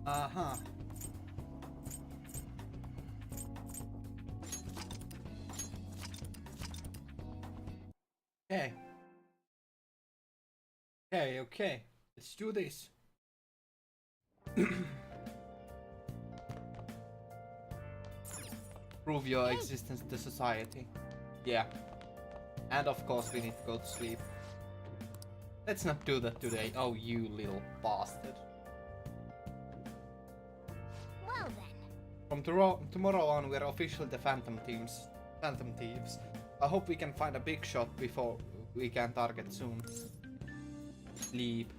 Uh-huh. Okay. Okay. Let's do this. Prove your existence to society. Yeah. And of course we need to go to sleep. Let's not do that today. Oh, you little bastard. Well then. From tomorrow on, we're officially the Phantom Thieves. I hope we can find a big shot before we can target soon. Sleep.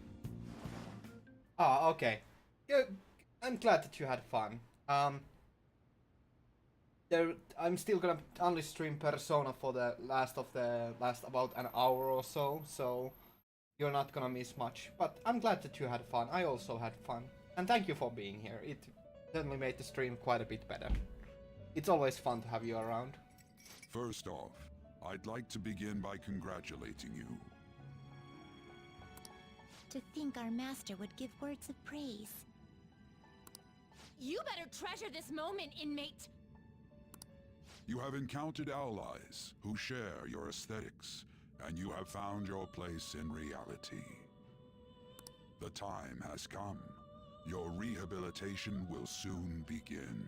Ah, okay. Yeah, I'm glad that you had fun. I'm still gonna only stream Persona for the last about an hour or so, so you're not gonna miss much. But I'm glad that you had fun. I also had fun, and thank you for being here. It certainly made the stream quite a bit better. It's always fun to have you around. First off, I'd like to begin by congratulating you. To think our master would give words of praise. You better treasure this moment, inmate! You have encountered allies who share your aesthetics, and you have found your place in reality. The time has come. Your rehabilitation will soon begin.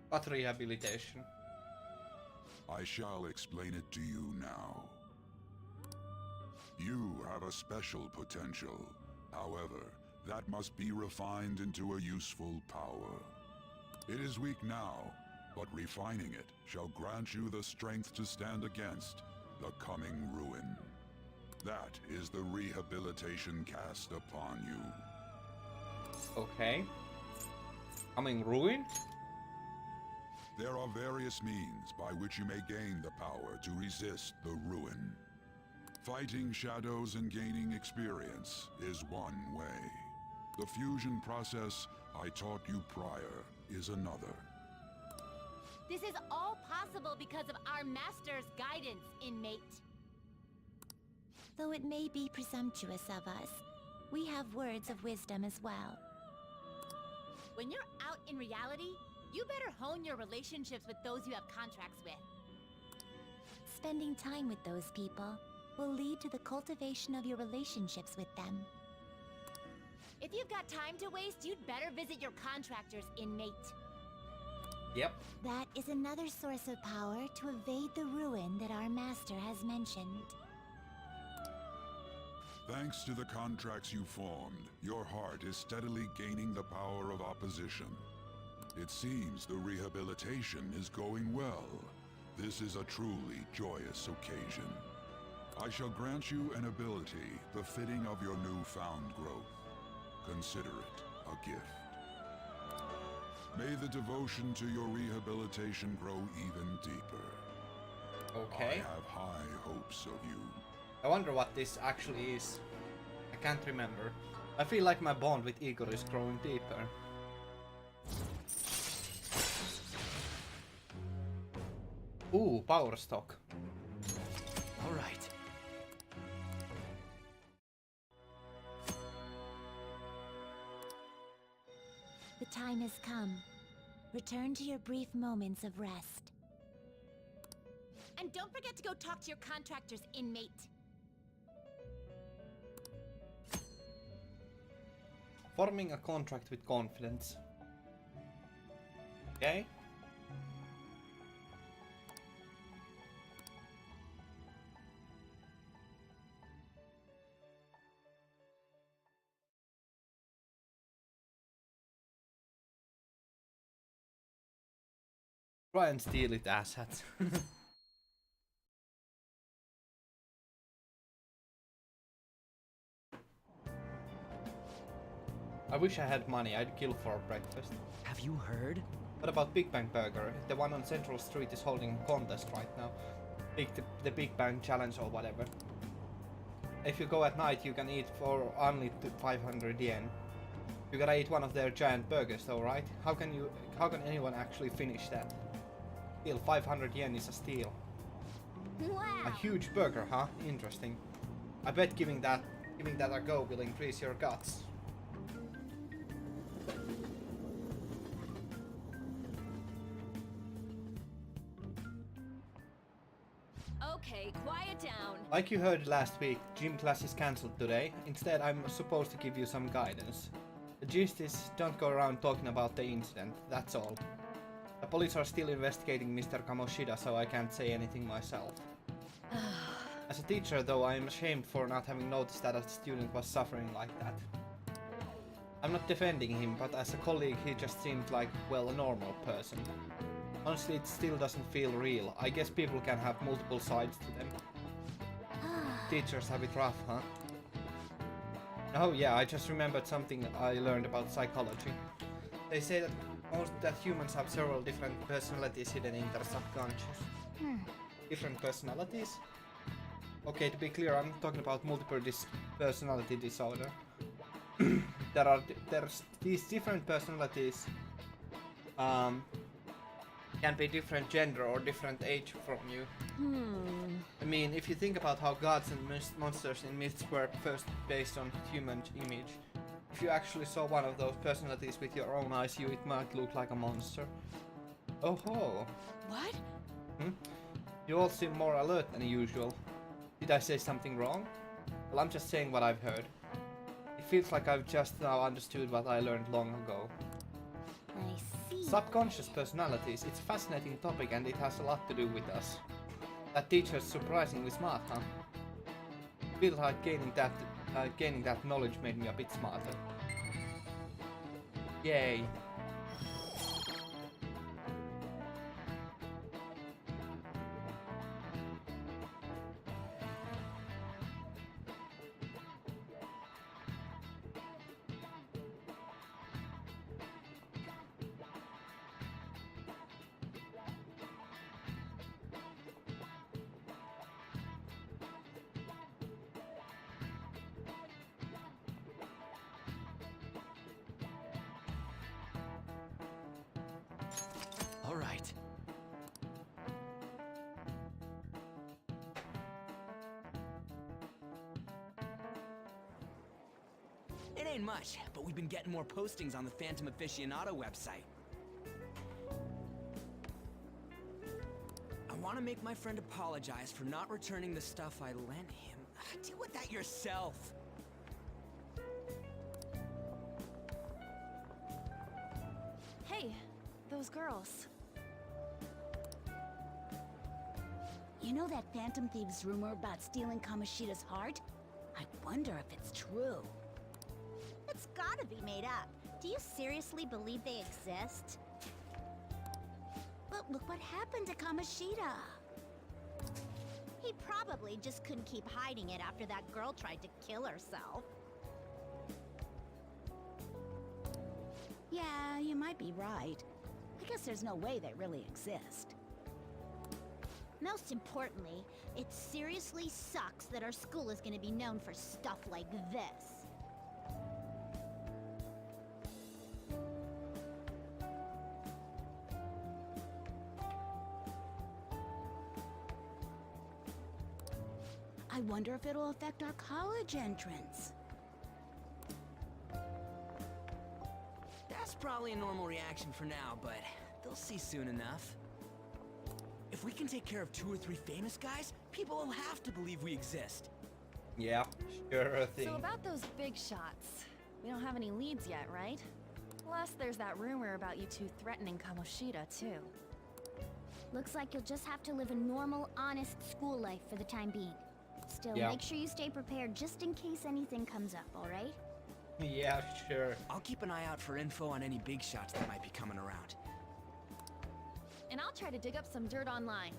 What rehabilitation? I shall explain it to you now. You have a special potential. However, that must be refined into a useful power. It is weak now, but refining it shall grant you the strength to stand against the coming ruin. That is the rehabilitation cast upon you. Okay. Coming ruin? There are various means by which you may gain the power to resist the ruin. Fighting shadows and gaining experience is one way. The fusion process I taught you prior is another. This is all possible because of our master's guidance, inmate. Though it may be presumptuous of us, we have words of wisdom as well. When you're out in reality, you better hone your relationships with those you have contracts with. Spending time with those people will lead to the cultivation of your relationships with them. If you've got time to waste, you'd better visit your contractors, inmate. Yep. That is another source of power to evade the ruin that our master has mentioned. Thanks to the contracts you formed, your heart is steadily gaining the power of opposition. It seems the rehabilitation is going well. This is a truly joyous occasion. I shall grant you an ability befitting of your newfound growth. Consider it a gift. May the devotion to your rehabilitation grow even deeper. Okay. I have high hopes of you. I wonder what this actually is. I can't remember. I feel like my bond with Igor is growing deeper. Ooh, power stock. All right. The time has come. Return to your brief moments of rest. And don't forget to go talk to your contractors, inmate. Forming a contract with confidence. Okay. Try and steal it, asshat. I wish I had money, I'd kill for breakfast. Have you heard? What about Big Bang Burger? The one on Central Street is holding a contest right now. The Big Bang Challenge or whatever. If you go at night, you can eat for only 500 yen. You gotta eat one of their giant burgers though, right? How can anyone actually finish that? Still, 500 yen is a steal. Wow. A huge burger, huh? Interesting. I bet giving that a go will increase your guts. Okay, quiet down. Like you heard last week, gym class is cancelled today. Instead, I'm supposed to give you some guidance. The gist is, don't go around talking about the incident, that's all. The police are still investigating Mr. Kamoshida, so I can't say anything myself. As a teacher, though, I am ashamed for not having noticed that a student was suffering like that. I'm not defending him, but as a colleague, he just seemed like, well, a normal person. Honestly, it still doesn't feel real. I guess people can have multiple sides to them. Teachers have it rough, huh? Oh yeah, I just remembered something I learned about psychology. They say that humans have several different personalities hidden in their subconscious. Different personalities? Okay, to be clear, I'm not talking about multiple personality disorder. There's these different personalities can be different gender or different age from you. I mean, if you think about how gods and monsters in myths were first based on human image, if you actually saw one of those personalities with your own eyes, it might look like a monster. Oh ho! What? You all seem more alert than usual. Did I say something wrong? Well, I'm just saying what I've heard. It feels like I've just now understood what I learned long ago. I see. Subconscious personalities, it's a fascinating topic and it has a lot to do with us. That teacher's surprisingly smart, huh? Feel like gaining that knowledge made me a bit smarter. Yay. All right. It ain't much, but we've been getting more postings on the Phantom Aficionado website. I want to make my friend apologize for not returning the stuff I lent him. Deal with that yourself. Hey, those girls. You know that Phantom Thieves rumor about stealing Kamoshida's heart? I wonder if it's true. It's gotta be made up. Do you seriously believe they exist? But look what happened to Kamoshida. He probably just couldn't keep hiding it after that girl tried to kill herself. Yeah, you might be right. I guess there's no way they really exist. Most importantly, it seriously sucks that our school is gonna be known for stuff like this. I wonder if it'll affect our college entrance. That's probably a normal reaction for now, but they'll see soon enough. If we can take care of 2 or 3 famous guys, people will have to believe we exist. Yeah, sure thing. So about those big shots, we don't have any leads yet, right? Plus, there's that rumor about you two threatening Kamoshida, too. Looks like you'll just have to live a normal, honest school life for the time being. Still, Yeah. make sure you stay prepared just in case anything comes up, alright? Yeah, sure. I'll keep an eye out for info on any big shots that might be coming around. And I'll try to dig up some dirt online.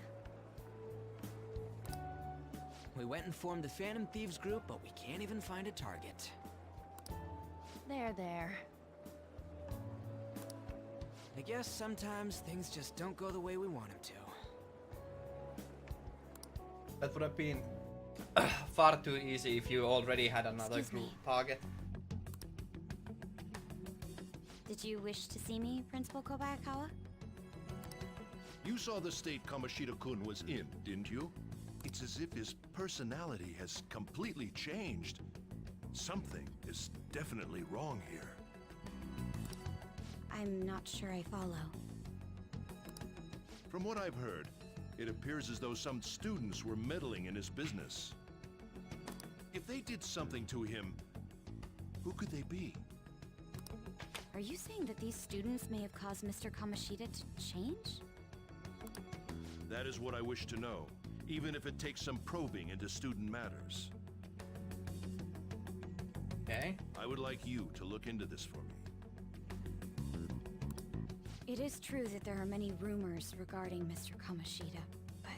We went and formed the Phantom Thieves group, but we can't even find a target. There. I guess sometimes things just don't go the way we want them to. That would have been far too easy if you already had another Excuse group me. target. Did you wish to see me, Principal Kobayakawa? You saw the state Kamoshida-kun was in, didn't you? It's as if his personality has completely changed. Something is definitely wrong here. I'm not sure I follow. From what I've heard, it appears as though some students were meddling in his business. If they did something to him, who could they be? Are you saying that these students may have caused Mr. Kamoshida to change? That is what I wish to know, even if it takes some probing into student matters. Okay. I would like you to look into this for me. It is true that there are many rumors regarding Mr. Kamoshida, but...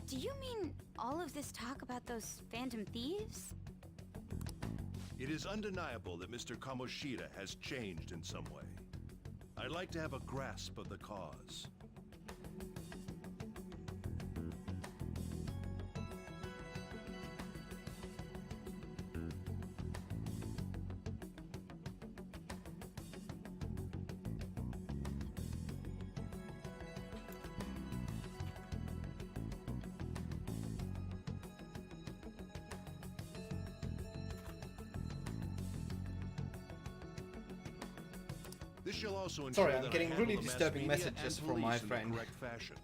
Do you mean all of this talk about those Phantom Thieves? It is undeniable that Mr. Kamoshida has changed in some way. I'd like to have a grasp of the cause. This shall also ensure Sorry, I'm that getting I handle really the mass disturbing media messages and from my police in the friend. correct fashion.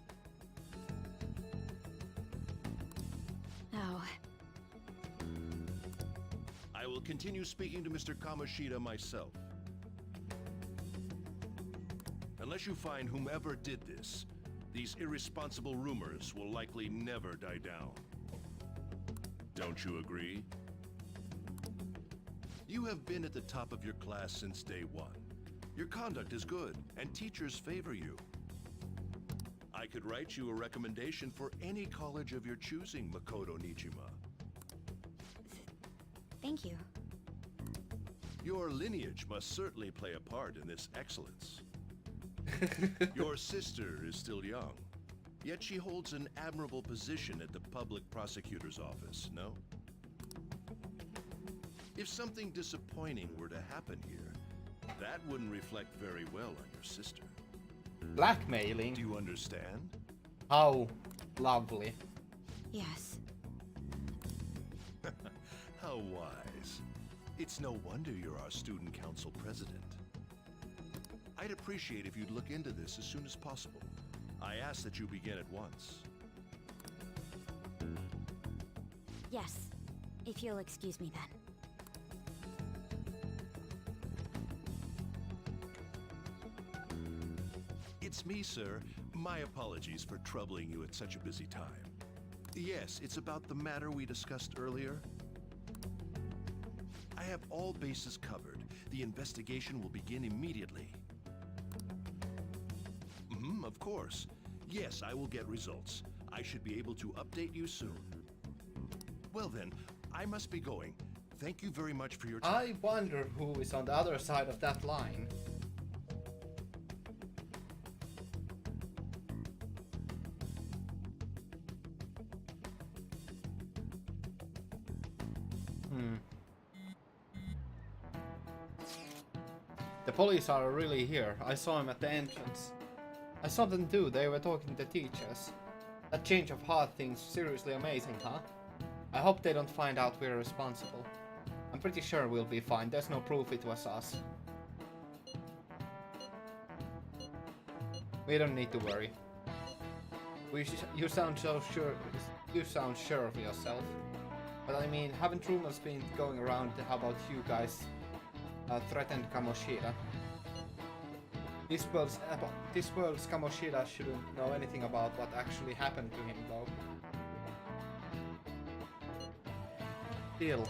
Oh, I will continue speaking to Mr. Kamoshida myself. Unless you find whomever did this, these irresponsible rumors will likely never die down. Don't you agree? You have been at the top of your class since day one. Your conduct is good, and teachers favor you. I could write you a recommendation for any college of your choosing, Makoto Nijima. thank you. Your lineage must certainly play a part in this excellence. Your sister is still young, yet she holds an admirable position at the public prosecutor's office, no? If something disappointing were to happen here, that wouldn't reflect very well on your sister. Blackmailing? Do you understand? How lovely. Yes. How wise. It's no wonder you're our student council president. I'd appreciate if you'd look into this as soon as possible. I ask that you begin at once. Yes. If you'll excuse me then. It's me, sir. My apologies for troubling you at such a busy time. Yes, it's about the matter we discussed earlier. I have all bases covered. The investigation will begin immediately. Of course. Yes, I will get results. I should be able to update you soon. Well then, I must be going. Thank you very much for your time. I wonder who is on the other side of that line. The police are really here. I saw him at the entrance. I saw them too. They were talking to teachers. That change of heart thing's seriously amazing, huh? I hope they don't find out we're responsible. I'm pretty sure we'll be fine. There's no proof it was us. We don't need to worry. You sound so sure. You sound sure of yourself. But I mean, haven't rumors been going around about you guys threatened Kamoshida? This world's Kamoshida shouldn't know anything about what actually happened to him, though. Still,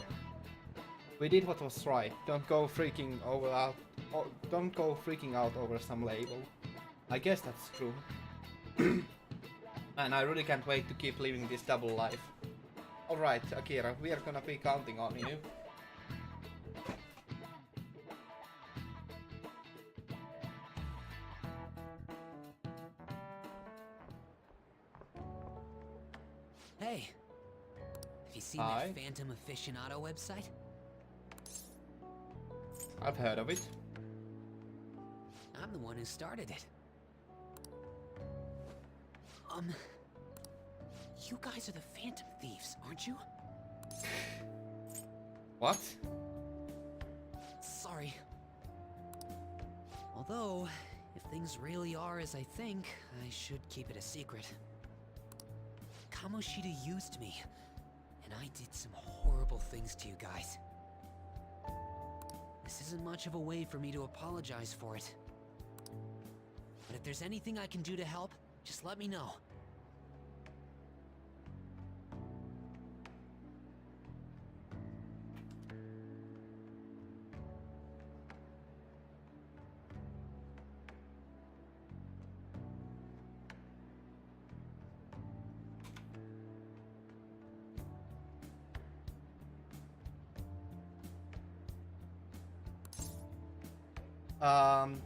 we did what was right. Don't go freaking out over some label. I guess that's true. And I really can't wait to keep living this double life. Alright, Akira, we are gonna be counting on you. Hey, have you seen Hi. that Phantom Aficionado website? I've heard of it. I'm the one who started it. You guys are the Phantom Thieves, aren't you? What? Sorry. Although, if things really are as I think, I should keep it a secret. Kamoshida used me, and I did some horrible things to you guys. This isn't much of a way for me to apologize for it. But if there's anything I can do to help, just let me know.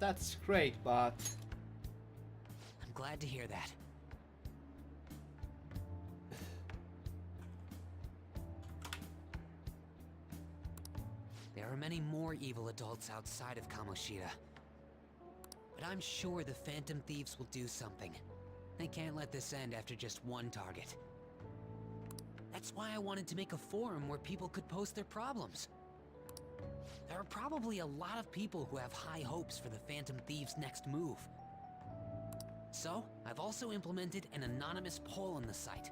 That's great, but I'm glad to hear that. There are many more evil adults outside of Kamoshida. But I'm sure the Phantom Thieves will do something. They can't let this end after just one target. That's why I wanted to make a forum where people could post their problems. There are probably a lot of people who have high hopes for the Phantom Thieves' next move. So, I've also implemented an anonymous poll on the site.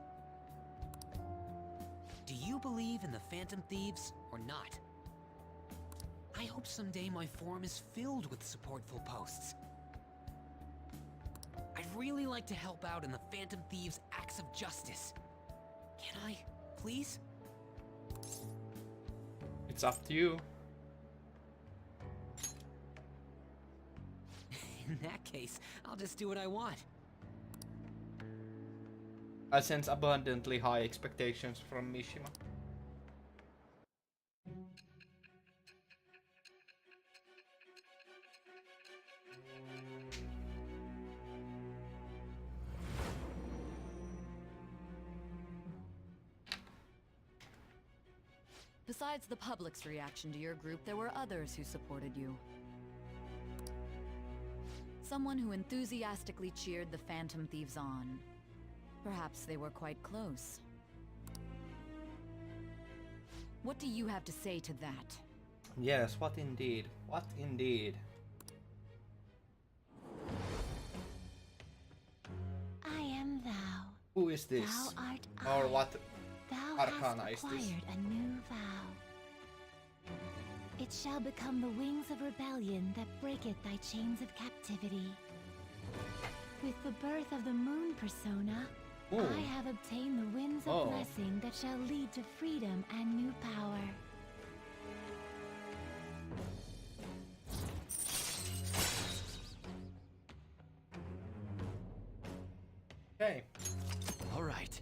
Do you believe in the Phantom Thieves or not? I hope someday my forum is filled with supportful posts. I'd really like to help out in the Phantom Thieves' acts of justice. Can I, please? it's up to you. In that case, I'll just do what I want. I sense abundantly high expectations from Mishima. Besides the public's reaction to your group, there were others who supported you. Someone who enthusiastically cheered the Phantom Thieves on. Perhaps they were quite close. What do you have to say to that? Yes, what indeed? What indeed? I am thou. Who is this? Thou art Or I. what Thou Arcana hast is this? acquired a new vow. It shall become the wings of rebellion that breaketh thy chains of captivity. With the birth of the moon persona, Ooh. I have obtained the winds of Oh. blessing that shall lead to freedom and new power. Okay. All right.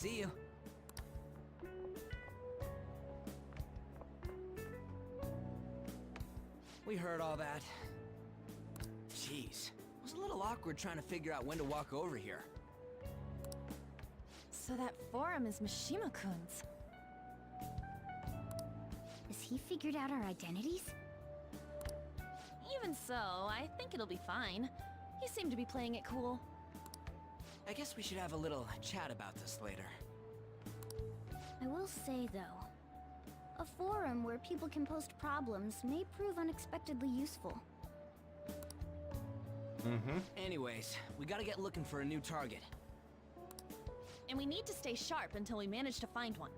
See you. We heard all that. Jeez, it was a little awkward trying to figure out when to walk over here. So that forum is Mishima-kun's. Has he figured out our identities? Even so, I think it'll be fine. He seemed to be playing it cool. I guess we should have a little chat about this later. I will say, though, a forum where people can post problems may prove unexpectedly useful. Mm-hmm. Anyways, we gotta get looking for a new target. And we need to stay sharp until we manage to find one.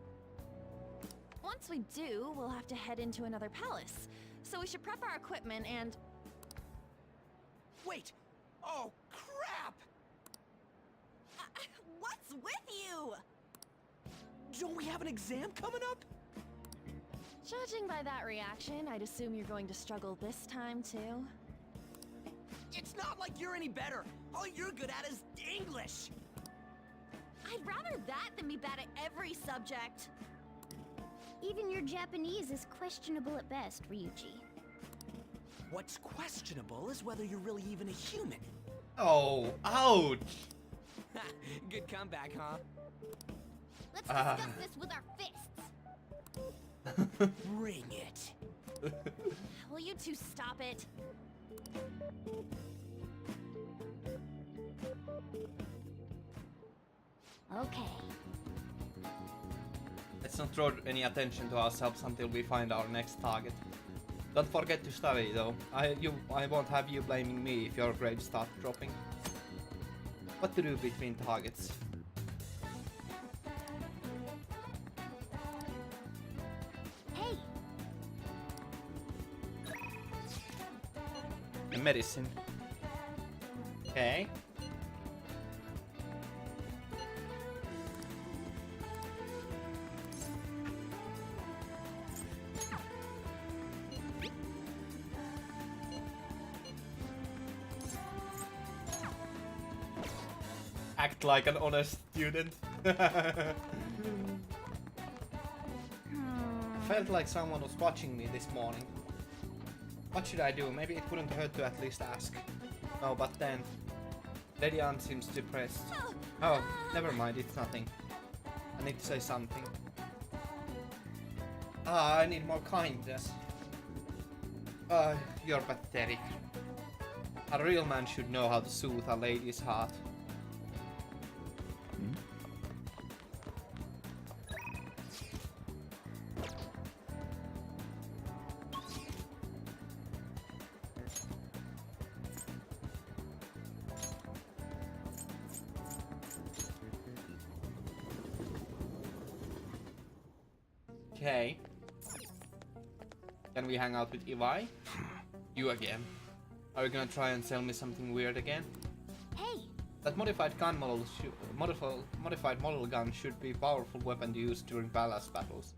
Once we do, we'll have to head into another palace. So we should prep our equipment and... Wait! Oh, crap! What's with you? Don't we have an exam coming up? Judging by that reaction, I'd assume you're going to struggle this time too. It's not like you're any better. All you're good at is English. I'd rather that than be bad at every subject. Even your Japanese is questionable at best, Ryuji. What's questionable is whether you're really even a human. Oh, ouch! Good comeback, huh? Let's discuss this with our fists. Bring it. Will you two stop it? Okay. Let's not draw any attention to ourselves until we find our next target. Don't forget to study though. I won't have you blaming me if your grades start dropping. What to do between targets? Hey, Medicine. Okay. Act like an honest student. Felt like someone was watching me this morning. What should I do? Maybe it wouldn't hurt to at least ask. No, but then... Lady Anne seems depressed. Oh, never mind, it's nothing. I need to say something. I need more kindness. You're pathetic. A real man should know how to soothe a lady's heart. Okay. Can we hang out with Iwai? You again. Are you gonna try and sell me something weird again? hey, That modified model gun should be a powerful weapon to use during balance battles.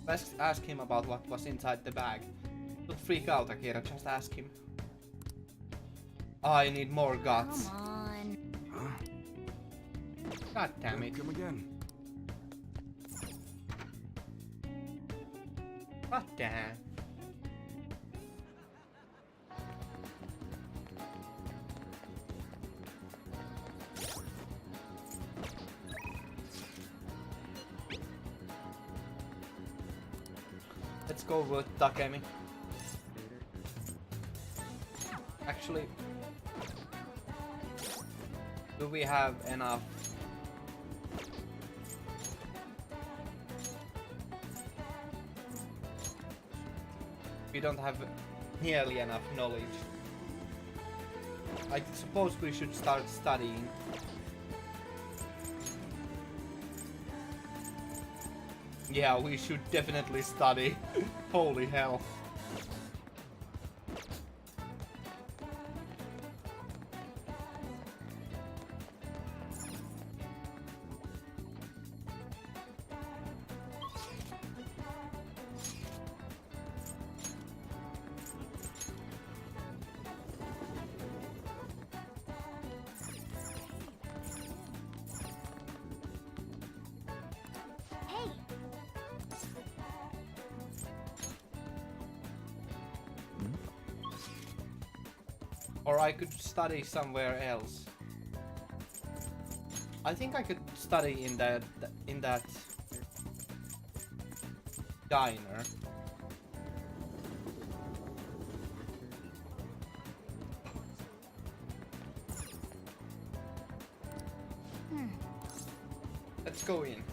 Let's ask him about what was inside the bag. Don't freak out, Akira, just ask him. I need more guts. come on. God damn it. Come again. God damn. Let's go with Takemi. Actually, do we have enough? We don't have nearly enough knowledge. I suppose we should start studying. Yeah, we should definitely study. Holy hell. Hey, Or I could study somewhere else. I think I could study in that diner. Let's go in.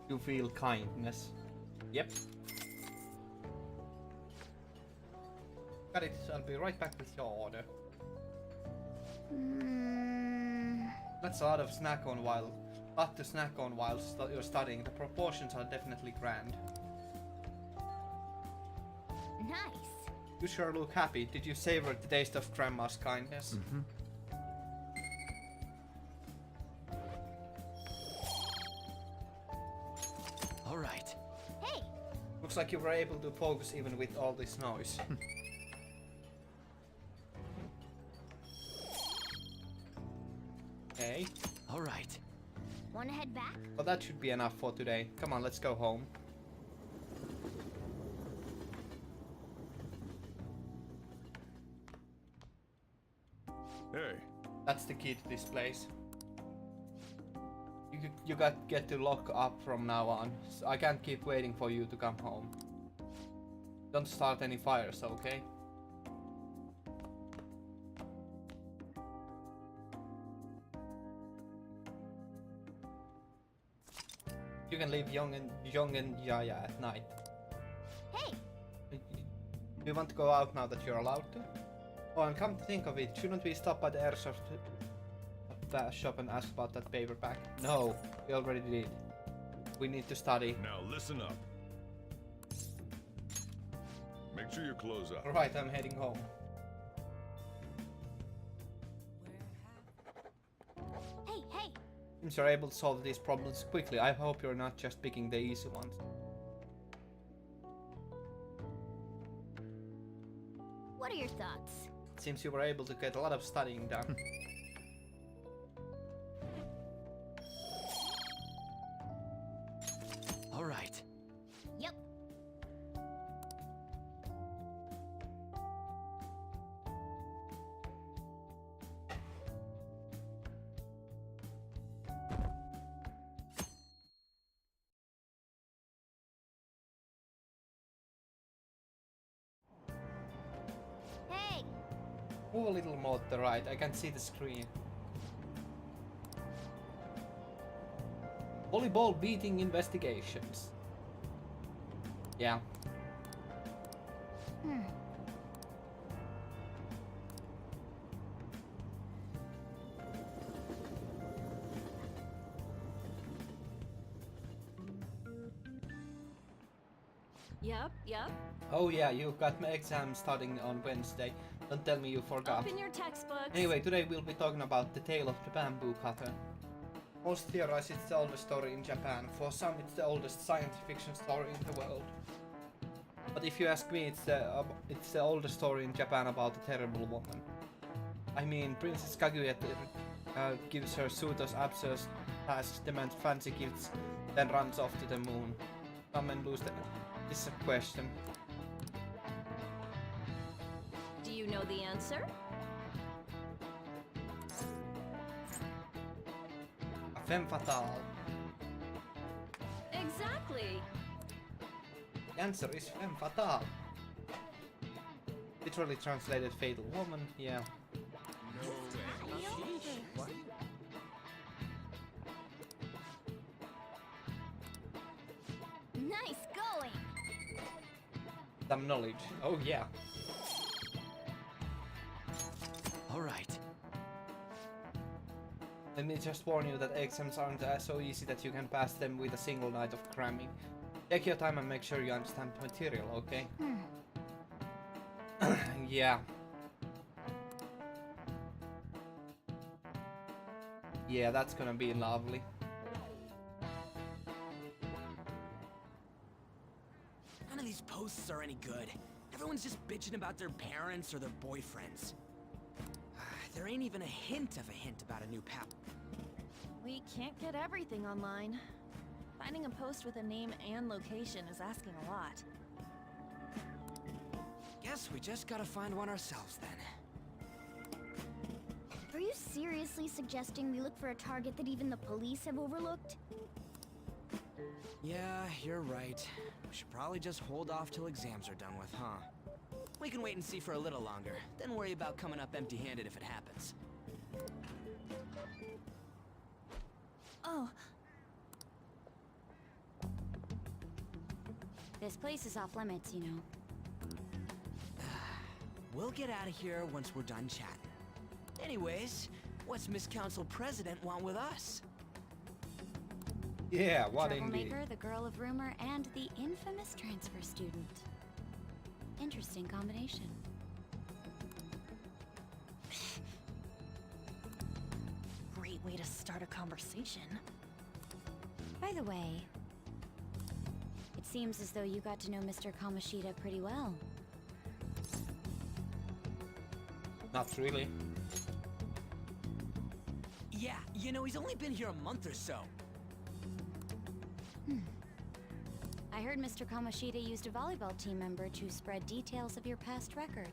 You feel kindness. Yep. Got it. I'll be right back with your order. That's a lot of snack on while you're studying. The proportions are definitely grand. nice. You sure look happy. Did you savor the taste of Grandma's kindness? All right. Hey, Looks like you were able to focus even with all this noise. Okay. All right. Wanna head back? Well, that should be enough for today. Come on, let's go home. Hey, That's the key to this place. You get to lock up from now on. So I can't keep waiting for you to come home. Don't start any fires, okay? You can leave Young and Yaya at night. Hey, Do you want to go out now that you're allowed to? Oh, and come to think of it, shouldn't we stop by the airsoft shop and ask about that paperback? No, we already did. We need to study. now listen up. Make sure you close up. Alright, I'm heading home. hey! Since you're able to solve these problems quickly, I hope you're not just picking the easy ones. What are your thoughts? Seems you were able to get a lot of studying done. All right. Yep. Hey! Move a little more to the right, I can see the screen. Volleyball beating investigations. Yeah. Yep. Oh yeah, you've got my exam starting on Wednesday. Don't tell me you forgot. Open your textbooks. Anyway, today we'll be talking about the tale of the bamboo cutter. Most theorize it's the oldest story in Japan. For some, it's the oldest science fiction story in the world. But if you ask me, it's the oldest story in Japan about a terrible woman. I mean, Princess Kaguya gives her suitors absurd tasks, demands fancy gifts, then runs off to the moon. Come and lose the... This is a question. Do you know the answer? A femme fatale. Exactly. The answer is femme fatale. Literally translated fatal woman, yeah. Nice going! Some knowledge. Oh yeah. All right. Let me just warn you that exams aren't so easy that you can pass them with a single night of cramming. Take your time and make sure you understand the material, okay? Yeah. Yeah, that's gonna be lovely. None of these posts are any good. Everyone's just bitching about their parents or their boyfriends. There ain't even a hint of a hint about a new pal. We can't get everything online. Finding a post with a name and location is asking a lot. Guess we just gotta find one ourselves then. Are you seriously suggesting we look for a target that even the police have overlooked? Yeah, you're right. We should probably just hold off till exams are done with, huh? We can wait and see for a little longer, then worry about coming up empty-handed if it happens. Oh, This place is off limits, you know. We'll get out of here once we're done chatting. Anyways, what's Miss Council President want with us? Yeah, what indeed. Troublemaker, the girl of rumor, and the infamous transfer student. Interesting combination. great way to start a conversation. By the way, it seems as though you got to know Mr. Kamoshida pretty well. Not really. Yeah, you know, he's only been here a month or so. I heard Mr. Kamoshida used a volleyball team member to spread details of your past record.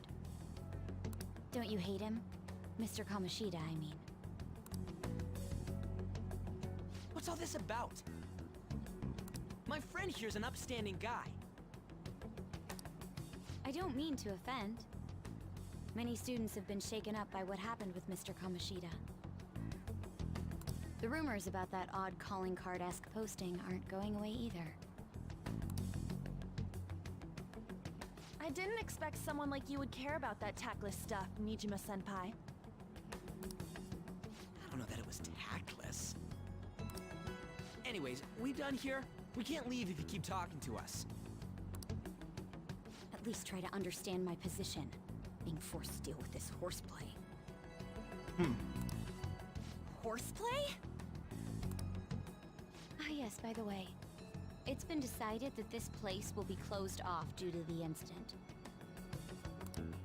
Don't you hate him? Mr. Kamoshida, I mean. What's all this about? My friend here's an upstanding guy. I don't mean to offend. Many students have been shaken up by what happened with Mr. Kamoshida. The rumors about that odd calling card-esque posting aren't going away either. I didn't expect someone like you would care about that tactless stuff, Nijima-senpai. I don't know that it was tactless. Anyways, we done here? We can't leave if you keep talking to us. At least try to understand my position. Being forced to deal with this horseplay. Horseplay? Ah yes, by the way. It's been decided that this place will be closed off due to the incident.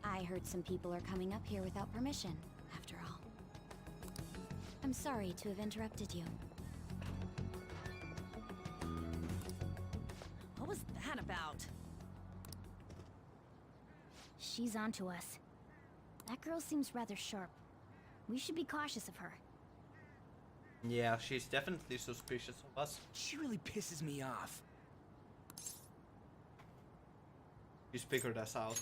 I heard some people are coming up here without permission, after all. I'm sorry to have interrupted you. What was that about? She's onto us. That girl seems rather sharp. We should be cautious of her. Yeah, she's definitely suspicious of us. She really pisses me off. She's figured us out.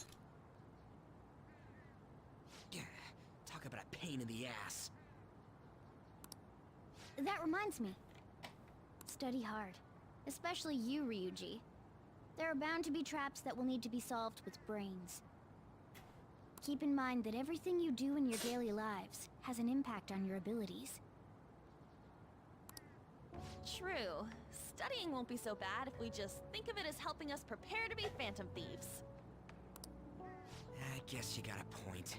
Yeah, talk about a pain in the ass. That reminds me. Study hard. Especially you, Ryuji. There are bound to be traps that will need to be solved with brains. Keep in mind that everything you do in your daily lives has an impact on your abilities. True. Studying won't be so bad if we just think of it as helping us prepare to be Phantom Thieves. I guess you got a point.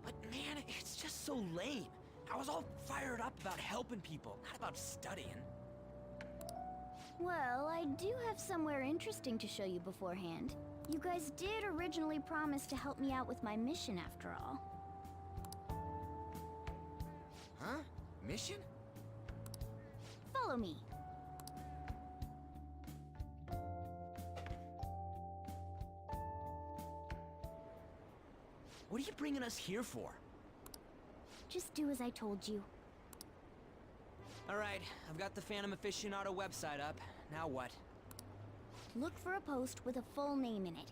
But man, it's just so lame. I was all fired up about helping people, not about studying. Well, I do have somewhere interesting to show you beforehand. You guys did originally promise to help me out with my mission after all. Huh? Mission? Follow me. What are you bringing us here for? Just do as I told you. Alright, I've got the Phantom Aficionado website up. Now what? Look for a post with a full name in it.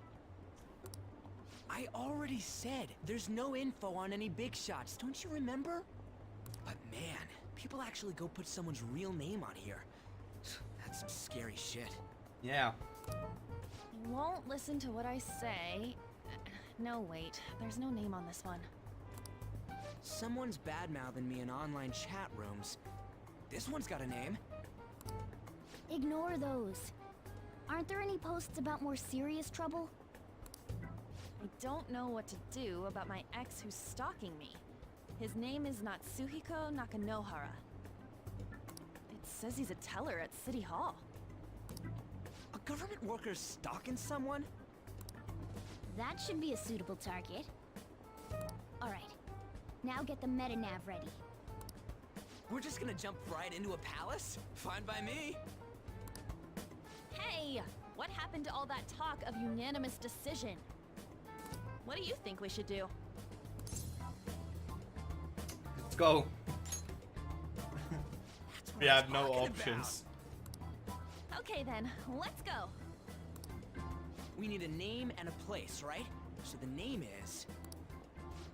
I already said there's no info on any big shots, don't you remember? But man, people actually go put someone's real name on here. That's some scary shit. Yeah. You won't listen to what I say. No, wait. There's no name on this one. Someone's bad-mouthing me in online chat rooms. This one's got a name. Ignore those. Aren't there any posts about more serious trouble? I don't know what to do about my ex who's stalking me. His name is Natsuhiko Nakanohara. It says he's a teller at City Hall. A government worker's stalking someone? That should be a suitable target. Alright. Now get the metanav ready. We're just gonna jump right into a palace? Fine by me. Hey! What happened to all that talk of unanimous decision? What do you think we should do? Let's go. That's what We I'm have no talking options. Okay then, let's go. We need a name and a place, right? So the name is...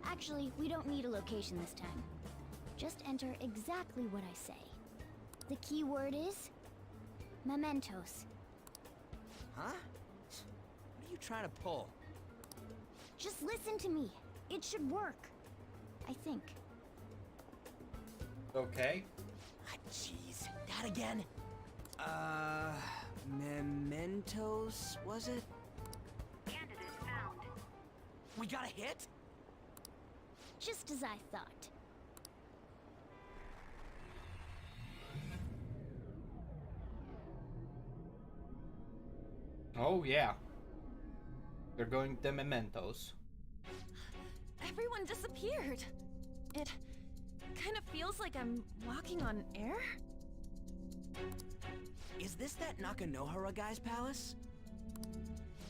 Actually, we don't need a location this time. Just enter exactly what I say. The key word is... mementos. Huh? What are you trying to pull? Just listen to me. It should work. I think. Okay. Ah, jeez. That again? Mementos, was it? Candidate found. We got a hit? Just as I thought. Oh yeah. We're going to mementos. Everyone disappeared. kind of feels like I'm walking on air. Is this that Nakanohara guy's palace?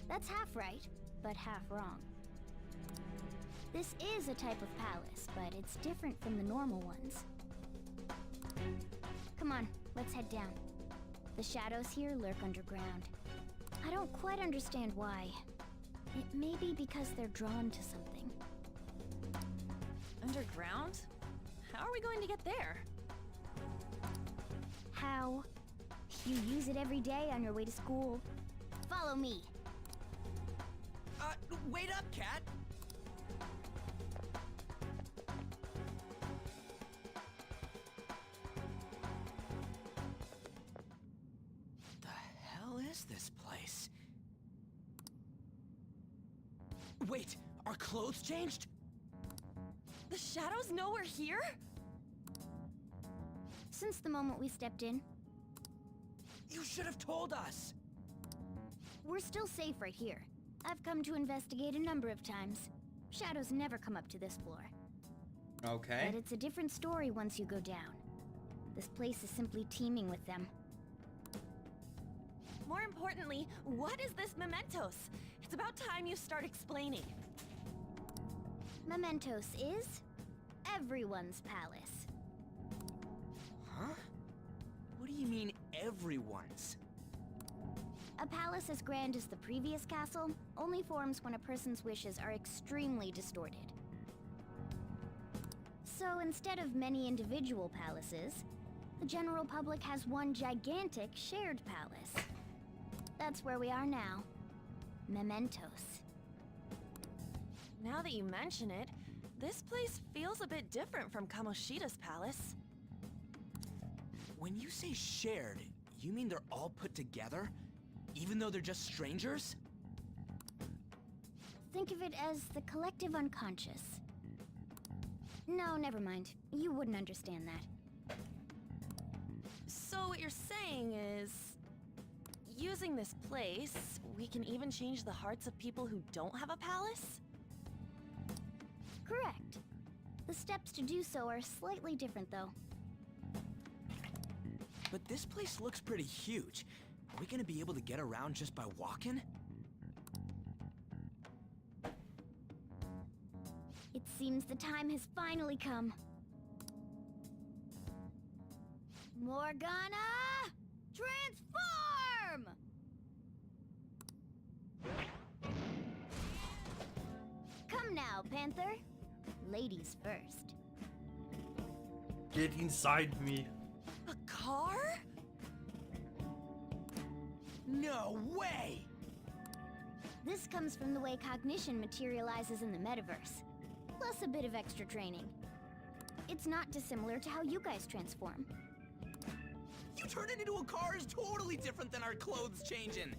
That's half right, but half wrong. This is a type of palace, but it's different from the normal ones. Come on, let's head down. The shadows here lurk underground. I don't quite understand why. It may be because they're drawn to something. Underground? How are we going to get there? How? You use it every day on your way to school. Follow me. Wait up, Cat! The hell is this place? Wait, our clothes changed? The shadows know we're here? Since the moment we stepped in, You should have told us! we're still safe right here. I've come to investigate a number of times. Shadows never come up to this floor. Okay. But it's a different story once you go down. This place is simply teeming with them. More importantly, what is this Mementos? It's about time you start explaining. Mementos is everyone's palace. Huh? What do you mean, everyone's? A palace as grand as the previous castle only forms when a person's wishes are extremely distorted. So instead of many individual palaces, the general public has one gigantic shared palace. That's where we are now. Mementos. Now that you mention it, this place feels a bit different from Kamoshida's palace. When you say shared, you mean they're all put together? Even though they're just strangers? Think of it as the collective unconscious. No, never mind. You wouldn't understand that. So what you're saying is... using this place, we can even change the hearts of people who don't have a palace? Correct. The steps to do so are slightly different, though. But this place looks pretty huge. Are we gonna be able to get around just by walking? It seems the time has finally come. Morgana! Transform! Come now, Panther. Ladies first. Get inside me. A car? No way! This comes from the way cognition materializes in the metaverse, plus a bit of extra training. It's not dissimilar to how you guys transform. You turning into a car is totally different than our clothes changing.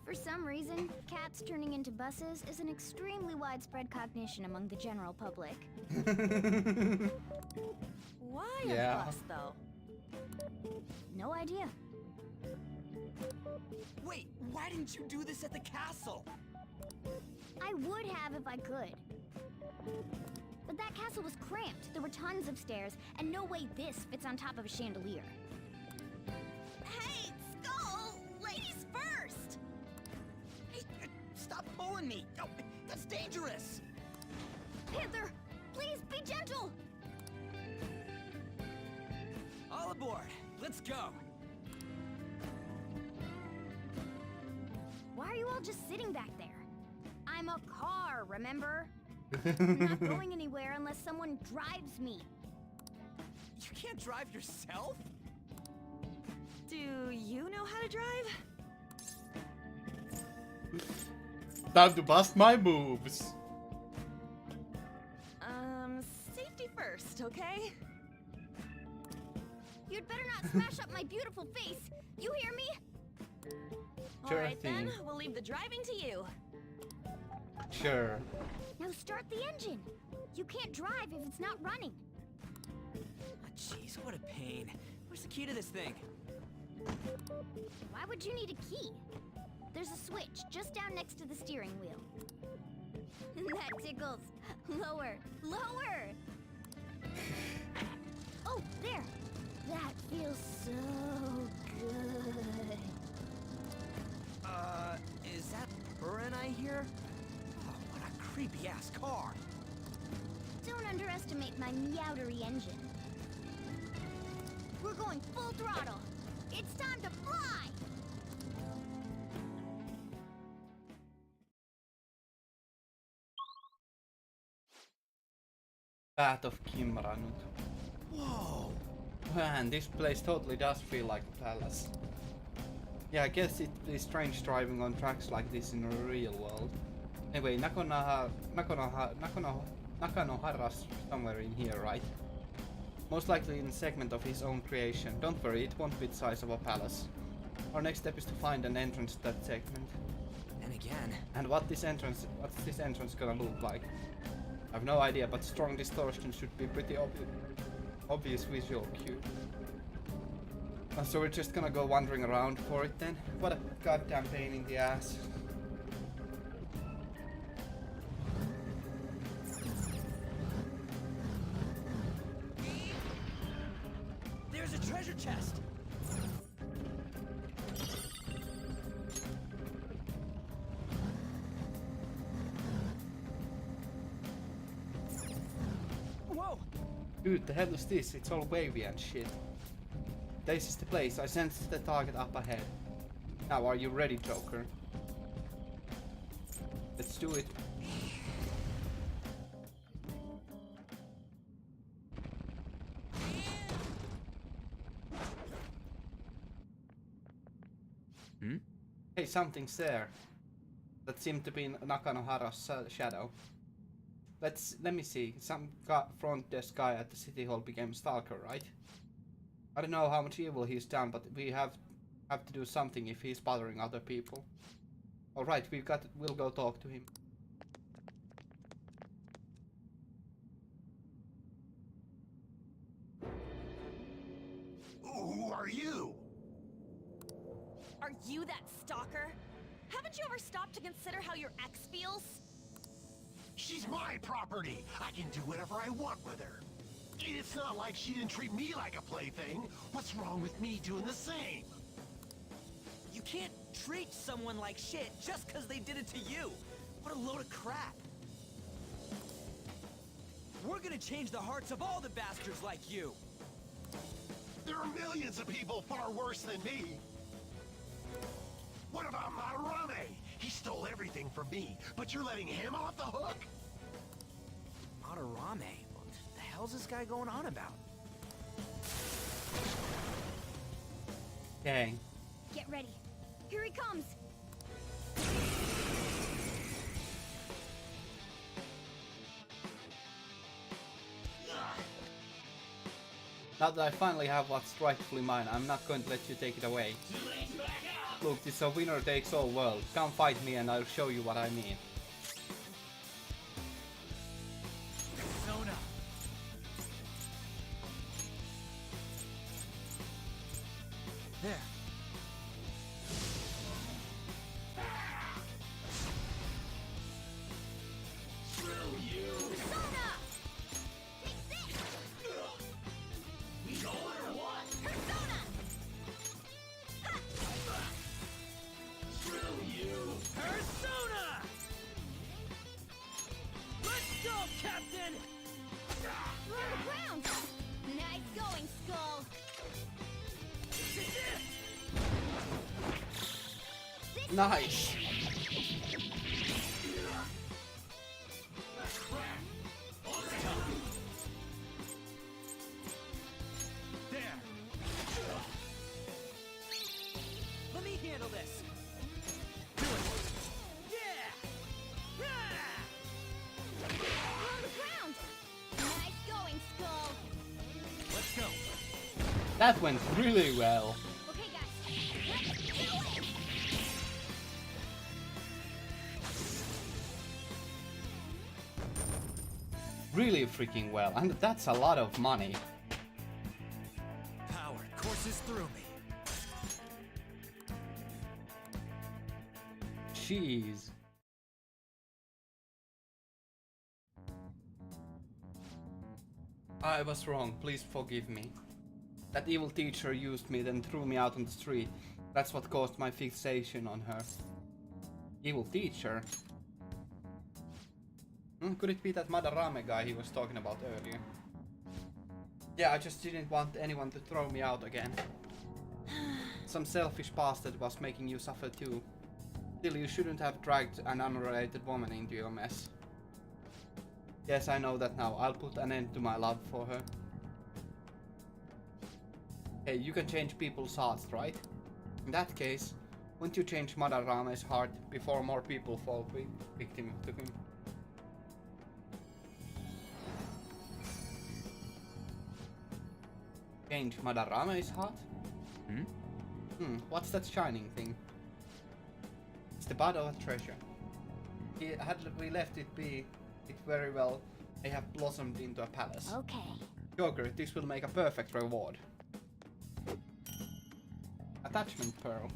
For some reason, cats turning into buses is an extremely widespread cognition among the general public. Why Yeah. a bus, though? No idea. Wait, why didn't you do this at the castle? I would have if I could. But that castle was cramped. There were tons of stairs, and no way this fits on top of a chandelier. Hey, Skull! Ladies first! Hey, stop pulling me! Oh, that's dangerous! Panther, please be gentle! All aboard! Let's go! Why are you all just sitting back there? I'm a car, remember? I'm not going anywhere unless someone drives me. You can't drive yourself? Do you know how to drive? Time to bust my moves. Safety first, okay? You'd better not smash up my beautiful face. You hear me? Sure Alright then, thing. we'll leave the driving to you. Sure. Now start the engine. You can't drive if it's not running. Ah, jeez, what a pain. Where's the key to this thing? Why would you need a key? There's a switch just down next to the steering wheel. That tickles. Lower. Lower! Oh, there! That feels so good. Is that Buran I hear? Oh, what a creepy-ass car. Don't underestimate my meowdery engine. We're going full throttle. It's time to fly! Path of Kimranut. Whoa! Man, this place totally does feel like a palace. Yeah, I guess it is strange driving on tracks like this in the real world. Anyway, Nakanohara's somewhere in here, right? Most likely in a segment of his own creation. Don't worry, it won't be the size of a palace. Our next step is to find an entrance to that segment. And again, And what's this entrance gonna look like? I have no idea, but strong distortion should be pretty obvious visual cue. So we're just gonna go wandering around for it then? What a goddamn pain in the ass. There's a treasure chest! Whoa! Dude, the hell is this? It's all wavy and shit. This is the place. I sense the target up ahead. Now, are you ready, Joker? Let's do it. Hey, something's there. That seemed to be Nakanohara's shadow. Let me see. Some front desk guy at the city hall became stalker, right? I don't know how much evil he's done, but we have to do something if he's bothering other people. All right, we'll go talk to him. Who are you? Are you that stalker? Haven't you ever stopped to consider how your ex feels? She's my property. I can do whatever I want with her. It's not like she didn't treat me like a plaything. What's wrong with me doing the same? You can't treat someone like shit just because they did it to you. What a load of crap. We're gonna change the hearts of all the bastards like you. There are millions of people far worse than me. What about Madarame? He stole everything from me, but you're letting him off the hook? Madarame? What the hell's this guy going on about? Dang. Get ready. Here he comes. Now that I finally have what's rightfully mine, I'm not going to let you take it away. Look, it's a winner takes all world. Come fight me and I'll show you what I mean. Persona. There. Persona! Take this! We going or what? Persona! Ha! Persona! Let's go, Captain! We're on the ground! Nice going, Skull! This is it! This Nice! There! Let me handle this! Do it! Yeah! We're on the ground! Nice going, Skull! Let's go! That went really well. Okay, guys, let's do it! Really freaking well. And that's a lot of money. Power courses through me. Jeez. I was wrong, please forgive me. That evil teacher used me, then threw me out on the street. That's what caused my fixation on her. Evil teacher? Could it be that Madarame guy he was talking about earlier? Yeah, I just didn't want anyone to throw me out again. Some selfish bastard was making you suffer too. Still, you shouldn't have dragged an unrelated woman into your mess. Yes, I know that now. I'll put an end to my love for her. Hey, you can change people's hearts, right? In that case, wouldn't you change Madarame's heart before more people fall victim to him? Change Madarame's heart? What's that shining thing? It's the bud of a treasure. Had we left it be, it very well may have blossomed into a palace. Okay. Joker, this will make a perfect reward. Attachment pearl.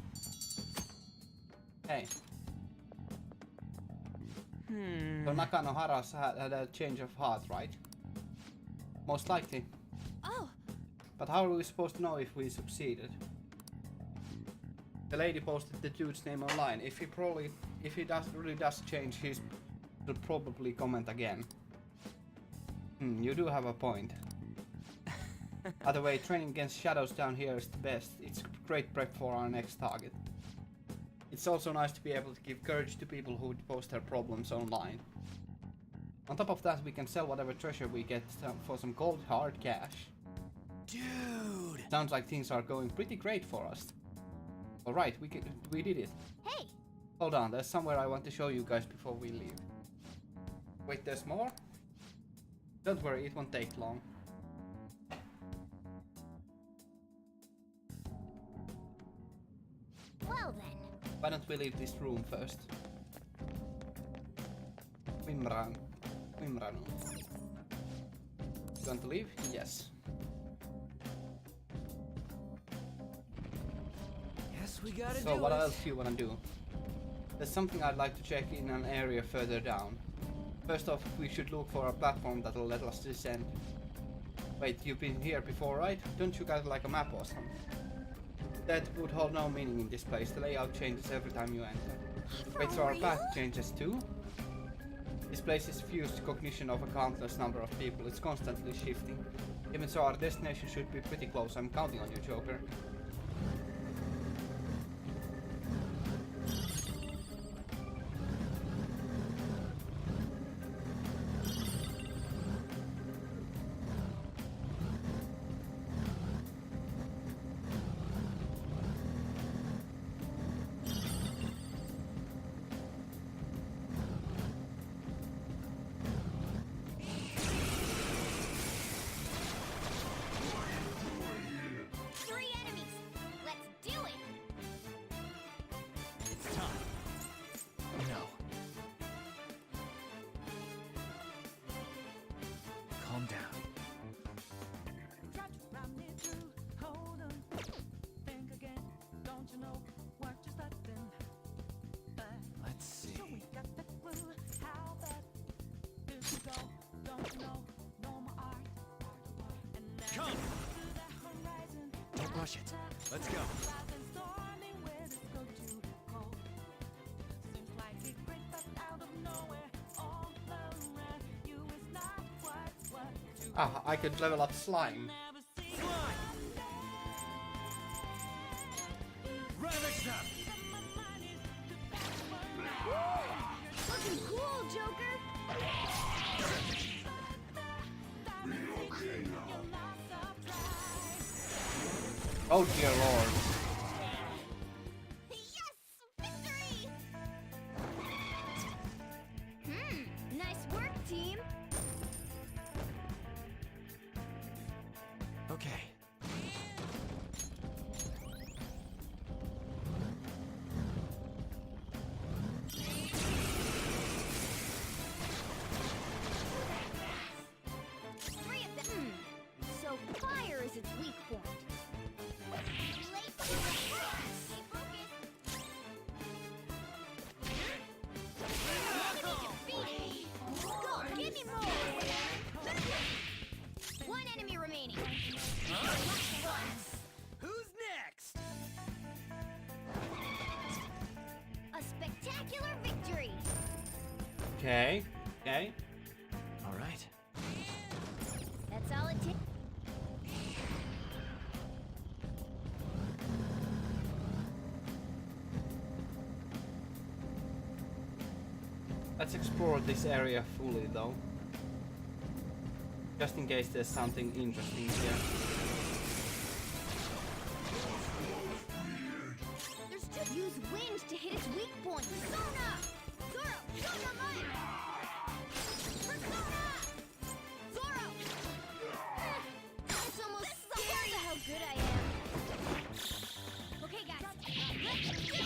Hey. So Nakanohara's had a change of heart, right? Most likely. Oh, But how are we supposed to know if we succeeded? The lady posted the dude's name online. If he really does change, he'll probably comment again. You do have a point. Either way, training against shadows down here is the best. It's great prep for our next target. It's also nice to be able to give courage to people who post their problems online. On top of that, we can sell whatever treasure we get for some cold hard cash. Dude! Sounds like things are going pretty great for us. Alright, we did it. Hey! Hold on, there's somewhere I want to show you guys before we leave. Wait, there's more? Don't worry, it won't take long. Well then. Why don't we leave this room first? Wimranu. You want to leave? Yes. Guess we gotta So do what it. else do you wanna do? There's something I'd like to check in an area further down. First off, we should look for a platform that'll let us descend. Wait, you've been here before, right? Don't you guys like a map or something? That would hold no meaning in this place. The layout changes every time you enter. Wait, so our path changes too? This place is fused cognition of a countless number of people. It's constantly shifting. Even so, our destination should be pretty close. I'm counting on you, Joker. Calm down. Let's see. Come! Don't rush it. Let's go. Ah, I could level up slime. Looking cool, Joker! Oh dear lord. Yes! Victory! Nice work, team! Okay. Three of them. So fire is its weak point. Okay. Okay. All right. That's all it takes. Let's explore this area fully though. Just in case there's something interesting here. There's just use wind to hit its weak point. Sona! Zoro! Sona mine! Persona! Zoro! It's almost scary how good I am. Okay, guys. Let's do it!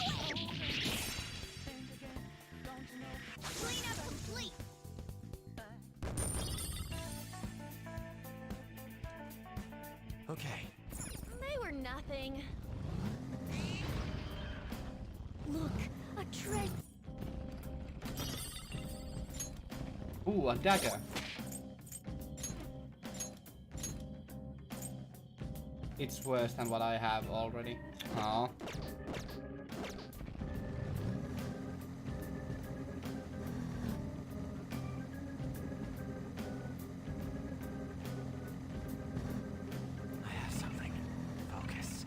Cleanup complete! Okay. They were nothing. Look, a treasure. Ooh, a dagger. It's worse than what I have already. Oh. I have something. Focus.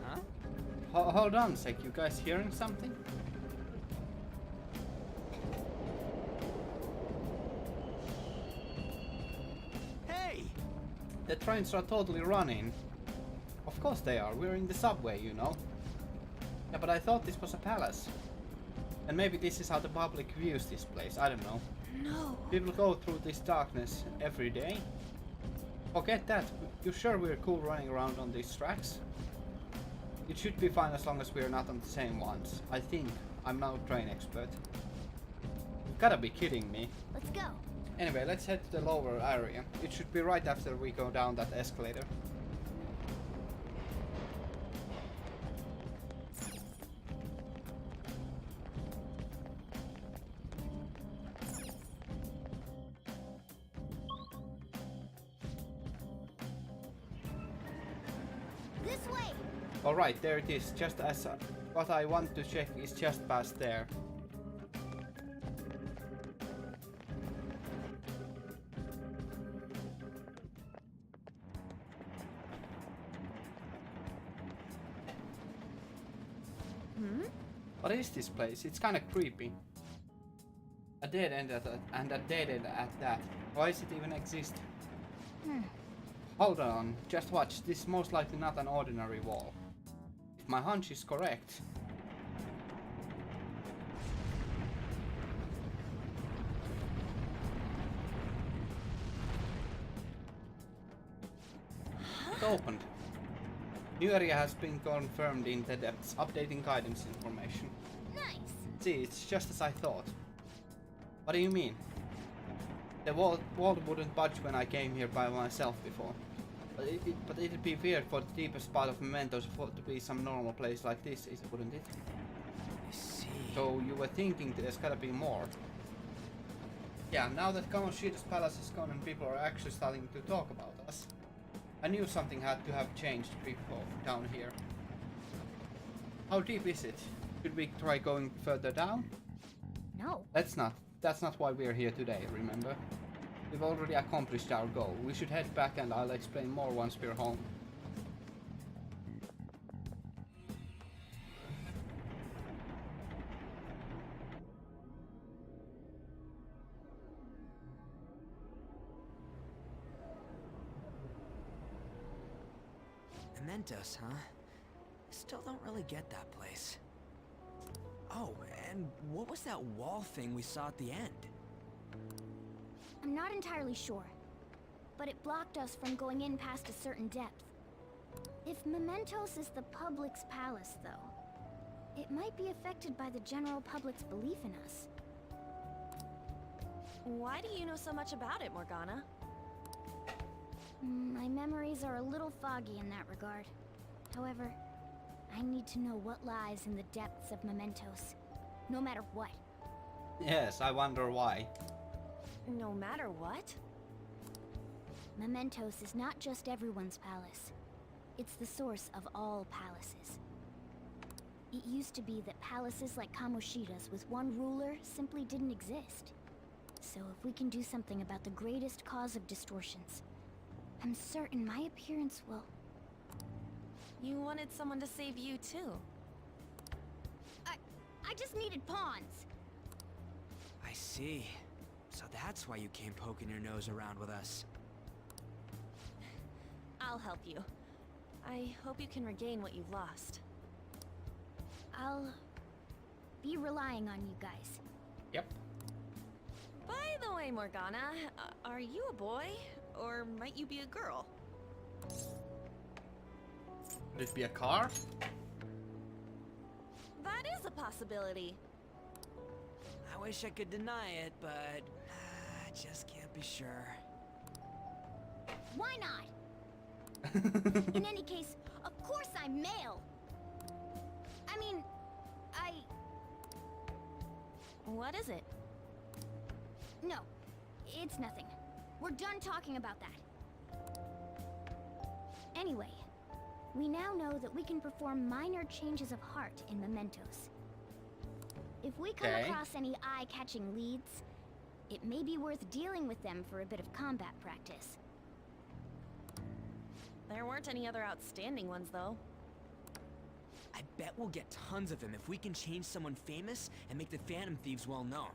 Huh? Hold on a sec, you guys hearing something? Hey! The trains are totally running. Of course they are, we're in the subway, you know. Yeah, but I thought this was a palace. And maybe this is how the public views this place, I don't know. No. People go through this darkness every day. Forget that, you sure we're cool running around on these tracks? It should be fine as long as we're not on the same ones. I think. I'm no train expert. You gotta be kidding me. Let's go. Anyway, let's head to the lower area. It should be right after we go down that escalator. This way. Alright, there it is. Just as what I want to check is just past there. What is this place? It's kinda creepy. A dead end and a dead end at that. Why does it even exist? Hold on, just watch. This is most likely not an ordinary wall. If my hunch is correct. It opened. New area has been confirmed in the depths, updating guidance information. Nice. See, it's just as I thought. What do you mean? The wall wouldn't budge when I came here by myself before. But it'd be weird for the deepest part of Mementos to be some normal place like this, wouldn't it? I see. So you were thinking there's gotta be more. Yeah, now that Kamoshida's palace is gone and people are actually starting to talk about us, I knew something had to have changed before down here. How deep is it? Should we try going further down? No. Let's not. That's not why we're here today, remember? We've already accomplished our goal. We should head back and I'll explain more once we're home. Mementos, huh? Still don't really get that place. Oh, and what was that wall thing we saw at the end? I'm not entirely sure, but it blocked us from going in past a certain depth. If Mementos is the public's palace, though, it might be affected by the general public's belief in us. Why do you know so much about it, Morgana? My memories are a little foggy in that regard. However, I need to know what lies in the depths of Mementos, no matter what. Yes, I wonder why. No matter what? Mementos is not just everyone's palace. It's the source of all palaces. It used to be that palaces like Kamoshida's with one ruler simply didn't exist. So if we can do something about the greatest cause of distortions, I'm certain my appearance will... You wanted someone to save you, too. I just needed pawns. I see. So that's why you came poking your nose around with us. I'll help you. I hope you can regain what you've lost. I'll be relying on you guys. Yep. By the way, Morgana, are you a boy? Or might you be a girl? Would it be a car? That is a possibility. I wish I could deny it, but I just can't be sure. Why not? In any case, of course I'm male. I mean, What is it? No, it's nothing. We're done talking about that. Anyway, we now know that we can perform minor changes of heart in mementos. If we come across any eye-catching leads, it may be worth dealing with them for a bit of combat practice. There weren't any other outstanding ones, though. I bet we'll get tons of them if we can change someone famous and make the Phantom Thieves well known.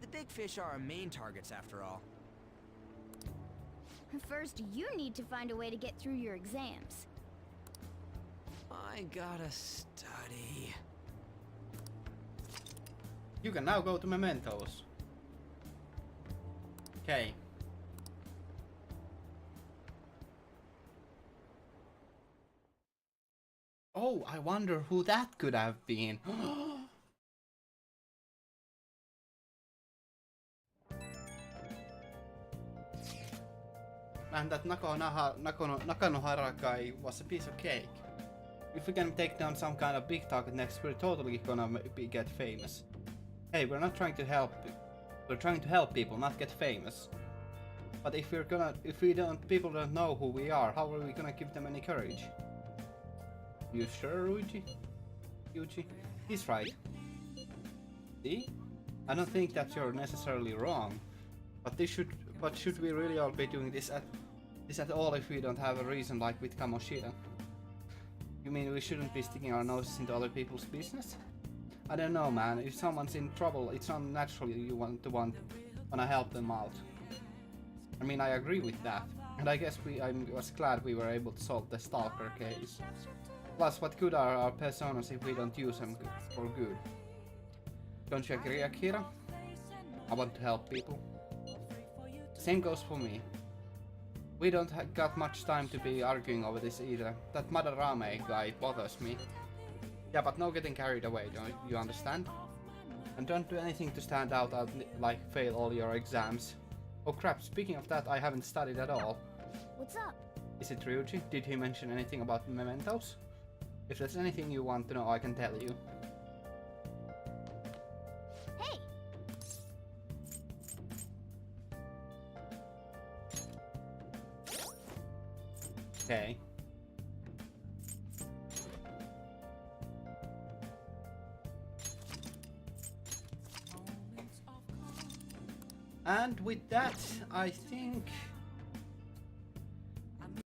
The big fish are our main targets, after all. First, you need to find a way to get through your exams. I gotta study. You can now go to mementos. Okay. Oh, I wonder who that could have been. And that Nakanohara guy was a piece of cake. If we can take down some kind of big target next, we're totally gonna get famous. Hey, we're not trying to help. We're trying to help people, not get famous. But if people don't know who we are, how are we gonna give them any courage? You sure, Yuji? He's right. See? I don't think that you're necessarily wrong. But should we really all be doing this at all if we don't have a reason like with Kamoshida? You mean we shouldn't be sticking our noses into other people's business? I don't know, man. If someone's in trouble, it's unnatural you wanna help them out. I mean, I agree with that. And I guess I was glad we were able to solve the Stalker case. Plus, what good are our personas if we don't use them for good? Don't you agree, Akira? I want to help people. Same goes for me. We don't got much time to be arguing over this either. That Madarame guy bothers me. Yeah, but no getting carried away, don't you understand? And don't do anything to stand out like fail all your exams. Oh crap, speaking of that, I haven't studied at all. What's up? Is it Ryuji? Did he mention anything about mementos? If there's anything you want to know, I can tell you. Hey! Okay. And with that, I think